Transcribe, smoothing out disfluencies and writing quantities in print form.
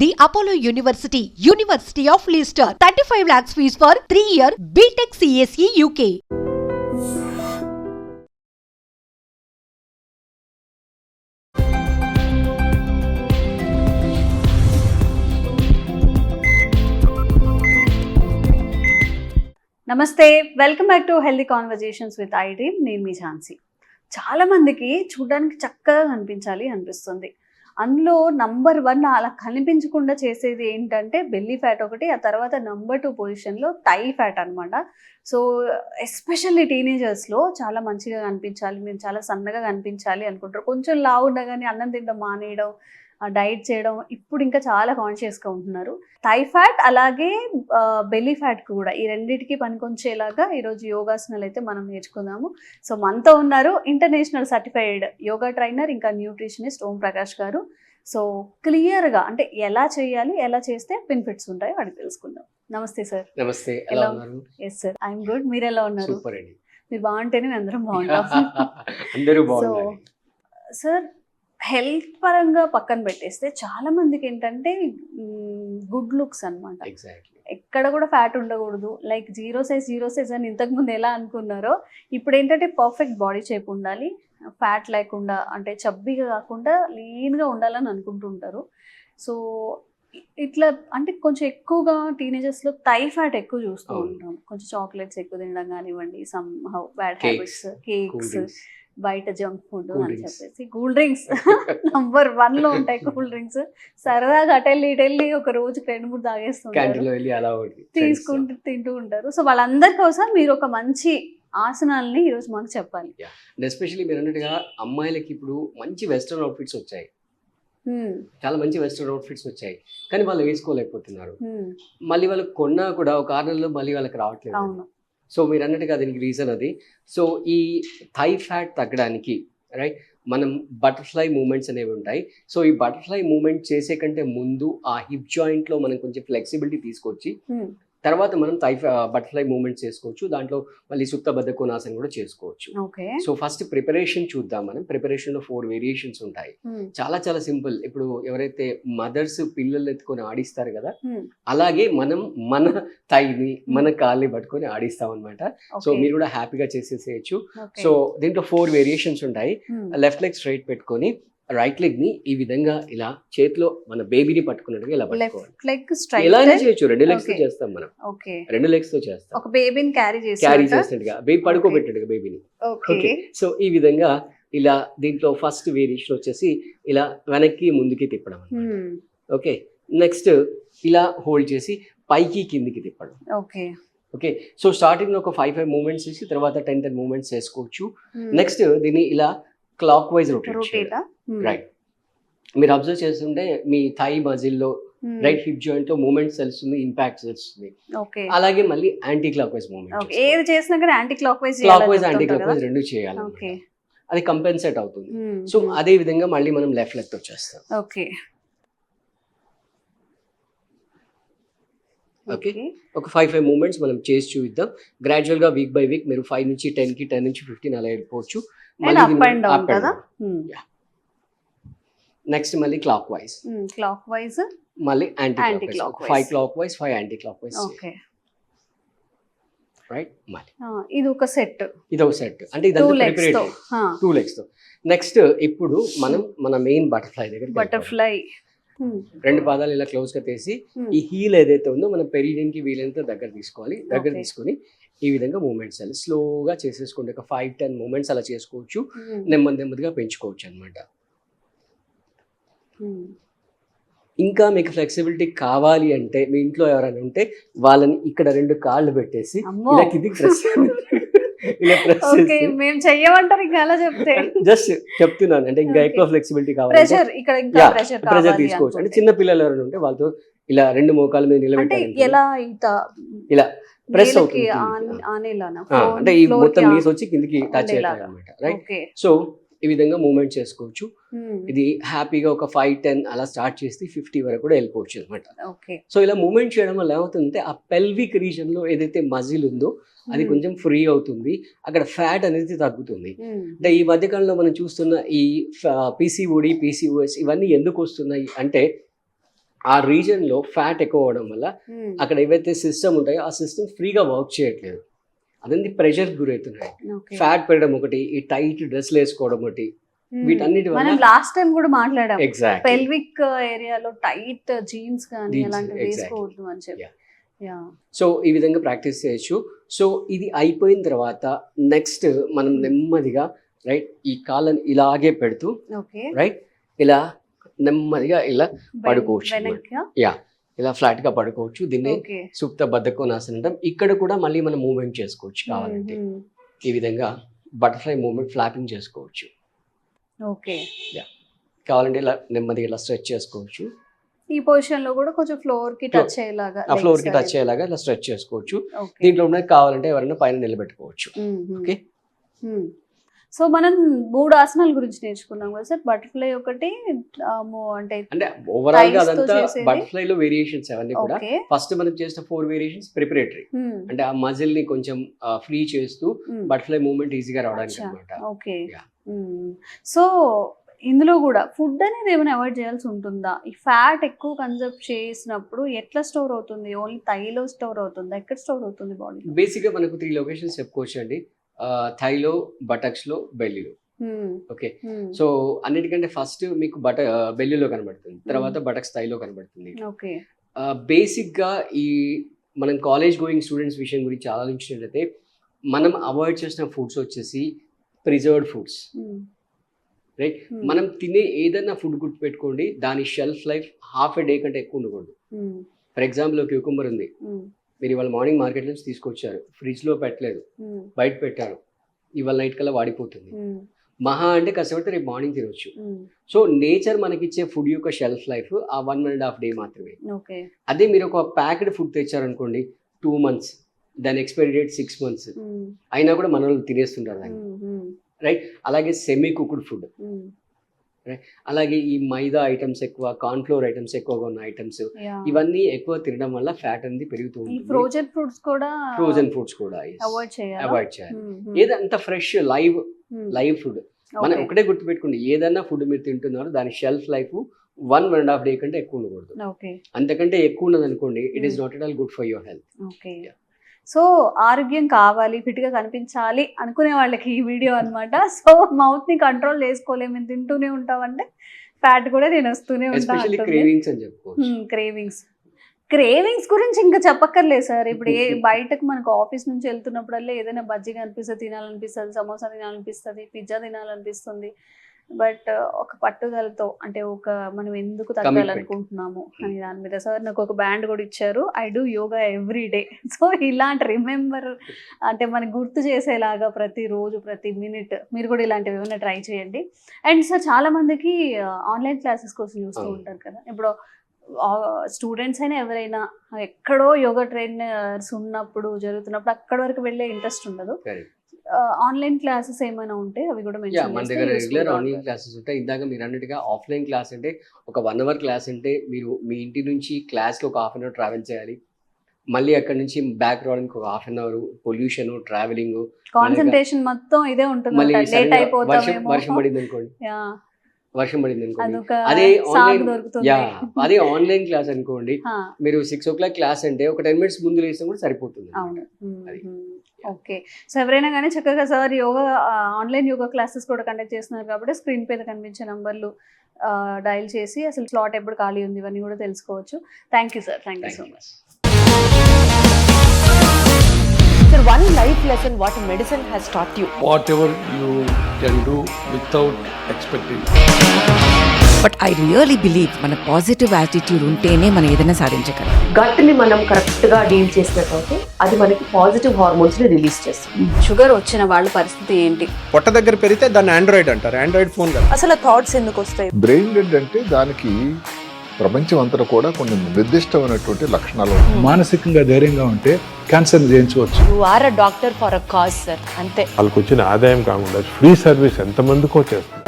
The Apollo University, University of Leicester. 35 lakhs fees for 3-year BTech CSE UK. నమస్తే, welcome back to healthy conversations with I dream. నేను మీ ఝాన్సీ. చాలా మందికి చూడడానికి చక్కగా కనిపించాలి అనిపిస్తుంది. అందులో నంబర్ 1 అలా కనిపించకుండా చేసేది ఏంటంటే బెల్లీ ఫ్యాట్ ఒకటి, ఆ తర్వాత నంబర్ 2 పొజిషన్లో థై ఫ్యాట్ అనమాట. సో ఎస్పెషల్లీ టీనేజర్స్లో చాలా మంచిగా కనిపించాలి, మేము చాలా సన్నగా కనిపించాలి అనుకుంటారు. కొంచెం లావు ఉండగానే అన్నం తినడం మానేయడం, డైట్ చేయడం, ఇప్పుడు ఇంకా చాలా కాన్షియస్గా ఉంటున్నారు. థై ఫ్యాట్ అలాగే బెల్లీ ఫ్యాట్ కూడా, ఈ రెండింటికి పనికొంచేలాగా ఈరోజు యోగాసనాలు అయితే మనం నేర్చుకుందాము. సో మనతో ఉన్నారు ఇంటర్నేషనల్ సర్టిఫైడ్ యోగా ట్రైనర్ ఇంకా న్యూట్రిషనిస్ట్ ఓం ప్రకాష్ గారు. సో క్లియర్గా అంటే ఎలా చేయాలి, ఎలా చేస్తే బెనిఫిట్స్ ఉంటాయో అడిగి తెలుసుకుందాం. నమస్తే సార్. నమస్తే, ఎలా ఉన్నారు? Yes sir, I'm good. మీరు ఎలా ఉన్నారు? సూపర్ అండి. మీరు బాగుంటేనే మేము అందరం బాగుంటాం. అందరూ బాగున్నారు. సార్, హెల్త్ పరంగా పక్కన పెట్టేస్తే చాలా మందికి ఏంటంటే గుడ్ లుక్స్ అనమాట. ఎగ్జాక్ట్లీ. ఎక్కడ కూడా ఫ్యాట్ ఉండకూడదు, లైక్ జీరో సైజ్ అని ఇంతకుముందు ఎలా అనుకున్నారో ఇప్పుడు ఏంటంటే పర్ఫెక్ట్ బాడీ షేప్ ఉండాలి, ఫ్యాట్ లేకుండా అంటే చబ్బీగా కాకుండా లీన్గా ఉండాలని అనుకుంటుంటారు. సో ఇట్లా అంటే కొంచెం ఎక్కువగా టీనేజర్స్లో థై ఫ్యాట్ ఎక్కువ చూస్తూ ఉంటాం. కొంచెం చాక్లెట్స్ ఎక్కువ తినడం కానివ్వండి, సమ్ బ్యాడ్ హ్యాబిట్స్, కేక్స్, బయట జంక్ ఫుడ్ అని చెప్పేసి, కూల్ డ్రింక్స్ నంబర్ 1లో ఉంటాయి. కూల్ డ్రింక్స్ సరదాగా అటెళ్ళి ఒక రోజుకి 2-3 తాగేస్తుంటారు, తీసుకుంటూ తింటూ ఉంటారు. సో వాళ్ళందరి కోసం మీరు ఒక మంచి ఆసనాలని ఈరోజు మాకు చెప్పాలి. ఎస్పెషల్లీ మీరు అన్నట్టుగా అమ్మాయిలకి ఇప్పుడు మంచి వెస్ట్రన్ అవుట్ఫిట్స్ వచ్చాయి, చాలా మంచి వెస్ట్రన్ అవుట్ఫిట్స్ వచ్చాయి, కానీ వాళ్ళు వేసుకోలేకపోతున్నారు. మళ్ళీ వాళ్ళకి కొన్నా కూడా ఒక 6 నెలల్లో మళ్ళీ వాళ్ళకి రావట్లేదు. అవును. సో మీరు అన్నట్టుగా దీనికి రీజన్ అది. సో ఈ థై ఫ్యాట్ తగ్గడానికి రైట్ మనం బటర్ఫ్లై మూమెంట్స్ అనేవి ఉంటాయి. సో ఈ బటర్ఫ్లై మూమెంట్ చేసే కంటే ముందు ఆ హిప్ జాయింట్లో మనం కొంచెం ఫ్లెక్సిబిలిటీ తీసుకొచ్చి తర్వాత మనం బటర్ఫ్లై మూమెంట్స్ చేసుకోవచ్చు. దాంట్లో మళ్ళీ సుప్త బద్ధకోణాసనం కూడా చేసుకోవచ్చు. సో ఫస్ట్ ప్రిపరేషన్ చూద్దాం. మనం ప్రిపరేషన్లో 4 వేరియేషన్స్ ఉంటాయి. చాలా చాలా సింపుల్. ఇప్పుడు ఎవరైతే మదర్స్ పిల్లలు ఎత్తుకొని ఆడిస్తారు కదా, అలాగే మనం మన థైని మన కాళ్ళని పట్టుకొని ఆడిస్తాం అనమాట. సో మీరు కూడా హ్యాపీగా చేసేసేయచ్చు. సో దీంట్లో 4 వేరియేషన్స్ ఉంటాయి. లెఫ్ట్ లెగ్ స్ట్రైట్ పెట్టుకొని రైట్ లెగ్ ని ఈ విధంగా ఇలా చేతిలో మన బేబీని పట్టుకున్నట్టుగా ఇలా పట్టుకోవాలి. ఇలా చేయొచ్చు. 2 లెగ్స్ తో చేస్తాం మనం. 2 లెగ్స్ తో చేస్తాం. ఒక బేబీని క్యారీ చేసినట్టుగా, బేబీ పడుకోబెట్టినట్టుగా బేబీని. ఓకే. సో ఈ విధంగా ఇలా దీంట్లో ఫస్ట్ వేరియేషన్ వచ్చేసి ఇలా వెనక్కి ముందుకి తిప్పడం అన్నమాట. ఓకే. నెక్స్ట్ ఇలా హోల్డ్ చేసి పైకి కిందికి తిప్పడం. ఓకే. సో స్టార్టింగ్ లో ఒక 5 మూమెంట్స్ చేసి తర్వాత 10 మూమెంట్స్ చేసుకోవచ్చు. నెక్స్ట్ దీన్ని ఇలా క్లాక్ వైజ్ రొటేట్. రైట్. మీరు అబ్జర్వ్ చేస్తుంటే మీ థై మజిల్లో రైట్ హిప్ జాయింట్ లో మూమెంట్స్ తెలుస్తుంది, ఇంపాక్ట్ తెలుస్తుంది. అలాగే మళ్ళీ యాంటీ క్లాక్ వైజ్ మూమెంట్, ఏది చేసినా కానీ anti clock wise anti clock wise రెండు చేయాలి. అది కంపెన్సేట్ అవుతుంది. సో అదే విధంగా మళ్ళీ మనం లెఫ్ట్ లెగ్ తో చేస్తాం. ఓకే. ఒక 5 మూమెంట్స్ మనం చేసి చూద్దాం. గ్రాడ్యువల్ గా వీక్ బై వీక్ మీరు 5 నుంచి 10 కి 10 నుంచి 15 అలా వెళ్ళిపోవచ్చు. నెక్స్ట్ మళ్ళీ క్లాక్ వైజ్ మళ్ళీ anti clock, 5 clock wise 5 anti clock wise. Right. మళ్ళీ ఇది ఒక సెట్ అంటే ఇదంతా ప్రిపరేషన్ 2 లెగ్స్ తో. నెక్స్ట్ ఇప్పుడు మనం మన మెయిన్ బటర్ఫ్లై దగ్గర, బటర్ఫ్లై 2 పాదాలు ఇలా క్లోజ్ గా తీసి ఈ హీల్ ఏదైతే ఉందో మనం పెరిగిన్ కి వీలైనంత దగ్గర తీసుకోవాలి. దగ్గర తీసుకొని ఈ విధంగా మూమెంట్స్ అలా స్లోగా చేసేసుకుంటే ఒక 5-10 మూమెంట్స్ అలా చేసుకోవచ్చు. నెమ్మదిగా పెంచుకోవచ్చు అనమాట. ఇంకా మీకు ఫ్లెక్సిబిలిటీ కావాలి అంటే మీ ఇంట్లో ఎవరైనా ఉంటే వాళ్ళని ఇక్కడ 2 కాళ్ళు పెట్టేసి ఇలా కిందికి ప్రెస్ జస్ట్ చెప్తున్నాను. అంటే ఇంకా ఎక్కువ ఫ్లెక్సిబిలిటీ కావాలి, ప్రెషర్ తీసుకోవచ్చు. అంటే చిన్న పిల్లలు ఎవరైనా ఉంటే వాళ్ళతో ఇలా 2 మోకాల మీద నిలబెట్టాలి, ఇలా ప్రెస్ అవుతుంది. అంటే ఈ మొత్తం నీస్ వచ్చి కిందికి టచ్ అవుతాయి అనమాట. రైట్. సో ఈ విధంగా మూవ్మెంట్ చేసుకోవచ్చు. ఇది హ్యాపీగా ఒక 5-10 అలా స్టార్ట్ చేసి 50 వరకు కూడా వెళ్ళిపోవచ్చు అనమాట. సో ఇలా మూవ్మెంట్ చేయడం వల్ల ఏమవుతుందంటే ఆ పెల్విక్ రీజన్ లో ఏదైతే మజిల్ ఉందో అది కొంచెం ఫ్రీ అవుతుంది, అక్కడ ఫ్యాట్ అనేది తగ్గుతుంది. అంటే ఈ మధ్యకాలంలో మనం చూస్తున్న ఈ PCOD, PCOS ఇవన్నీ ఎందుకు వస్తున్నాయి అంటే ఆ రీజన్ లో ఫ్యాట్ ఎక్కువ అవడం వల్ల Hmm. అక్కడ ఏవైతే సిస్టమ్ ఉంటాయో ఆ సిస్టమ్ ఫ్రీగా వర్క్ చేయట్లేదు, అదంతా ప్రెషర్ గురవుతున్నాయి. Okay. ఫ్యాట్ పెరగడం ఒకటి, ఈ టైట్ డ్రెస్లు వేసుకోవడం ఒకటి, Hmm. వీటన్నిటి వల్ల మనం లాస్ట్ టైం కూడా మాట్లాడాం ఎగ్జాక్ట్ పెల్విక్ ఏరియాలో టైట్ జీన్స్ కానీ Jeans, అలాంటివి exactly. వేసుకోవద్దు అని చెప్పి. Yeah. యా సో ఈ విధంగా ప్రాక్టీస్ చేయొచ్చు. సో ఇది అయిపోయిన తర్వాత నెక్స్ట్ మనం నెమ్మదిగా రైట్ ఈ కాళ్ళని ఇలాగే పెడుతూ ఓకే రైట్ ఇలా నెమ్మదిగా ఇలా పడుకోవచ్చు వెనక్కి. ఇలా ఫ్లాట్ గా పడుకోవచ్చు. దీన్ని ఓకే. సుప్త బద్ధకోనాసనం అంటాం. ఇక్కడ కూడా మళ్ళీ మనం మూవ్మెంట్ చేసుకోవచ్చు కావాలంటే. Hmm. ఈ విధంగా బటర్ఫ్లై మూవ్మెంట్ ఫ్లాపింగ్ చేసుకోవచ్చు. ఓకే. కావాలంటే ఇలా నెమ్మదిగా ఇలా స్ట్రెచ్ చేసుకోవచ్చు. ఈ పొజిషన్ లో కూడా కొంచెం ఫ్లోర్ కి టచ్ అయ్యేలాగా ఆ ఫ్లోర్ కి టచ్ అయ్యేలాగా ఇలా స్ట్రెచ్ చేసుకోవచ్చు. ఓకే. దీంట్లో ఉన్నది కావాలంటే ఎవరైనా పైన నిలబెట్టుకోవచ్చు. ఓకే. సో మనం 3 ఆసనాల గురించి నేర్చుకున్నాం కదా సార్. బటర్ఫ్లై ఒకటి అంటే అంటే ఓవరాల్ గా Thighs తో అదంతా చేసేది? బటర్ఫ్లై లో వేరియేషన్స్ అవన్నీ కూడా ఓకే. ఫస్ట్ మనం చేసిన 4 వేరియేషన్స్ ప్రిపరేటరీ, అంటే ఆ మజిల్ ని కొంచెం ఫ్రీ చేస్తూ బటర్ఫ్లై మూవ్మెంట్ ఈజీగా రావడానికి అచ్చా. అనమాట. ఓకే. Yeah. సో ఇందులో కూడా ఫుడ్ అనేది ఏమైనా అవాయిడ్ చేయాల్సి ఉంటుందా? ఈ ఫ్యాట్ ఎక్కువ కన్సర్వ్ చేసినప్పుడు ఎట్లా స్టోర్ అవుతుంది? ఓన్లీ థైలో స్టోర్ అవుతుందా? ఎక్కడ స్టోర్ అవుతుంది బాడీ? బేసిక్ గా మనకు 3 లొకేషన్స్ చెప్పుకోవచ్చు అండి. థైలో, బటక్స్ లో, బెల్లీలో. ఓకే. సో అన్నిటికంటే ఫస్ట్ మీకు బెల్లీలో కనబడుతుంది, తర్వాత బటక్స్ థైలో కనబడుతుంది. ఓకే. బేసిక్ గా ఈ మనం కాలేజ్ గోయింగ్ స్టూడెంట్స్ విషయం గురించి ఆలోచించినట్లయితే మనం అవాయిడ్ చేసిన ఫుడ్స్ వచ్చేసి ప్రిజర్వ్డ్ ఫుడ్స్, రైట్. మనం తినే ఏదైనా ఫుడ్ గుర్తుపెట్టుకోండి, దాని shelf life half a day కంటే ఎక్కువ ఉండకూడదు. ఫర్ ఎగ్జాంపుల్ క్యూకుంబర్ ఉంది, మీరు ఇవాళ మార్నింగ్ మార్కెట్ నుంచి తీసుకొచ్చారు, ఫ్రిడ్జ్ లో పెట్టలేదు, బయట పెట్టారు, ఇవాళ నైట్ కల్లా వాడిపోతుంది. మహా అంటే కష్టపడితే రేపు మార్నింగ్ తినొచ్చు. సో నేచర్ మనకిచ్చే ఫుడ్ యొక్క షెల్ఫ్ లైఫ్ ఆ 1.5 డే మాత్రమే. ఓకే. అదే మీరు ఒక ప్యాకెడ్ ఫుడ్ తెచ్చారనుకోండి 2 months, దాని ఎక్స్పైరీ డేట్ 6 months అయినా కూడా మన వాళ్ళు తినేస్తుంటారు దాన్ని, రైట్. అలాగే సెమీ కుక్డ్ ఫుడ్, రైట్. అలాగే ఈ మైదా ఐటమ్స్ ఎక్కువ, కార్న్ఫ్లోర్ ఐటమ్స్ ఎక్కువగా ఉన్న ఐటమ్స్, ఇవన్నీ ఎక్కువ తినడం వల్ల ఫ్యాట్ అనేది పెరుగుతూ ఈ ఉంటుంది. ఫ్రోజన్ ఫుడ్స్ కూడా ఫ్రోజన్ ఫుడ్స్ కూడా అవాయిడ్ చేయాలి. అవాయిడ్ చేయాలి. ఏదంతా ఫ్రెష్ లైవ్ ఫుడ్ మనం ఒకటే గుర్తుపెట్టుకోండి, ఏదైనా ఫుడ్ మీరు తింటున్నారో దాని షెల్ఫ్ లైఫ్ 1.5 డే కంటే ఎక్కువ ఉండకూడదు. ఓకే. అంతకంటే ఎక్కువ ఉన్నది అనుకోండి, it is not at all good for your health. Okay. So ఆరోగ్యం కావాలి, ఫిట్ గా కనిపించాలి అనుకునే వాళ్ళకి ఈ వీడియో అన్నమాట. సో మౌత్ ని కంట్రోల్ చేసుకోలేము, మేము తింటూనే ఉంటామంటే ఫ్యాట్ కూడా తినొస్తూనే ఎస్పెషల్లీ ఉంటాం. క్రేవింగ్స్ అని చెప్పుకోవచ్చు. క్రేవింగ్స్ గురించి ఇంకా చెప్పక్కర్లేదు సార్. ఇప్పుడు బయటకు మనకు ఆఫీస్ నుంచి వెళ్తున్నప్పుడల్లా ఏదైనా బజ్జీ కనిపిస్తుంది, తినాలనిపిస్తుంది, సమోసా తినాలనిపిస్తుంది, పిజ్జా తినాలనిపిస్తుంది. బట్ ఒక పట్టుదలతో, అంటే మనం ఎందుకు తగ్గాలనుకుంటున్నాము అని దాని మీద సార్ నాకు ఒక బ్యాండ్ కూడా ఇచ్చారు, I do yoga every day. So ఇలాంటి రిమెంబర్ అంటే మనకి గుర్తు చేసేలాగా ప్రతిరోజు ప్రతి మినిట్ మీరు కూడా ఇలాంటివి ఏమైనా ట్రై చేయండి. అండ్ సార్ చాలా మందికి ఆన్లైన్ క్లాసెస్ కోసం చూస్తూ ఉంటారు కదా, ఇప్పుడు స్టూడెంట్స్ అయినా ఎవరైనా ఎక్కడో యోగా ట్రైనర్స్ ఉన్నప్పుడు జరుగుతున్నప్పుడు అక్కడ వరకు వెళ్ళే ఇంట్రెస్ట్ ఉండదు. ఆన్లైన్ క్లాసెస్ ఏమైనా ఉంటే అవి కూడా మన దగ్గర రెగ్యులర్ ఆన్లైన్ క్లాసెస్ ఉంటాయి. ఇందాక మీరు అన్నట్టుగా ఆఫ్లైన్ క్లాస్ అంటే ఒక 1 hour క్లాస్ అంటే మీరు మీ ఇంటి నుంచి క్లాస్కి ఒక 1/2 hour ట్రావెల్ చేయాలి, మళ్ళీ అక్కడ నుంచి బ్యాక్ రావడానికి ఒక 1/2 hour, పొల్యూషన్, ట్రావెలింగ్, కాన్సంట్రేషన్ మొత్తం ఇదే ఉంటుంది. మళ్ళీ లేట్ అయిపోతామేమో, వర్షం పడింది అనుకోండి, అదొక అదే సాగు దొరుకుతుంది. అదే ఆన్లైన్ క్లాస్ అనుకోండి, మీరు 6 o'clock క్లాస్ అంటే ఒక 10 minutes ముందు లేస్తే కూడా సరిపోతుంది. అవును. ఓకే. సో ఎవరైనా కానీ చక్కగా సార్ ఆన్లైన్ యోగా క్లాసెస్ కూడా కండక్ట్ చేస్తున్నారు కాబట్టి స్క్రీన్ పైన కనిపించే నంబర్లు డయల్ చేసి అసలు స్లాట్ ఎప్పుడు ఖాళీ ఉంది ఇవన్నీ కూడా తెలుసుకోవచ్చు. Thank you sir. Thank you so much. Sir, one life lesson what medicine has taught you. Whatever you can do without expecting. But I really believe మన పాజిటివ్ యాటిట్యూడ్ ఉంటేనే మనం ఏదైనా సాధించగలం. గట్ని మనం కరెక్ట్గా డీల్ చేసినట్లయితే అది మనకి పాజిటివ్ హార్మోన్స్ని రిలీజ్ చేస్తుంది. షుగర్ వచ్చిన వాళ్ళ పరిస్థితి ఏంటి? పొట్ట దగ్గర పెరిగితే దాన్ని ఆండ్రాయిడ్ అంటారు, ఆండ్రాయిడ్ ఫోన్ కదా. అసలు థాట్స్ ఎందుకు వస్తాయి? బ్రెయిన్ డెడ్ అంటే దానికి ప్రపంచం అంతా కూడా కొన్ని నిర్దిష్టమైనటువంటి లక్షణాలు ఉంటాయి. మానసికంగా ధైర్యంగా ఉంటే క్యాన్సర్ జయించవచ్చు. You are a doctor for a cause sir, అంతే. వాళ్ళకి వచ్చిన ఆదాయం కాకుండా ఫ్రీ సర్వీస్ ఎంతమందికో చేస్తారు.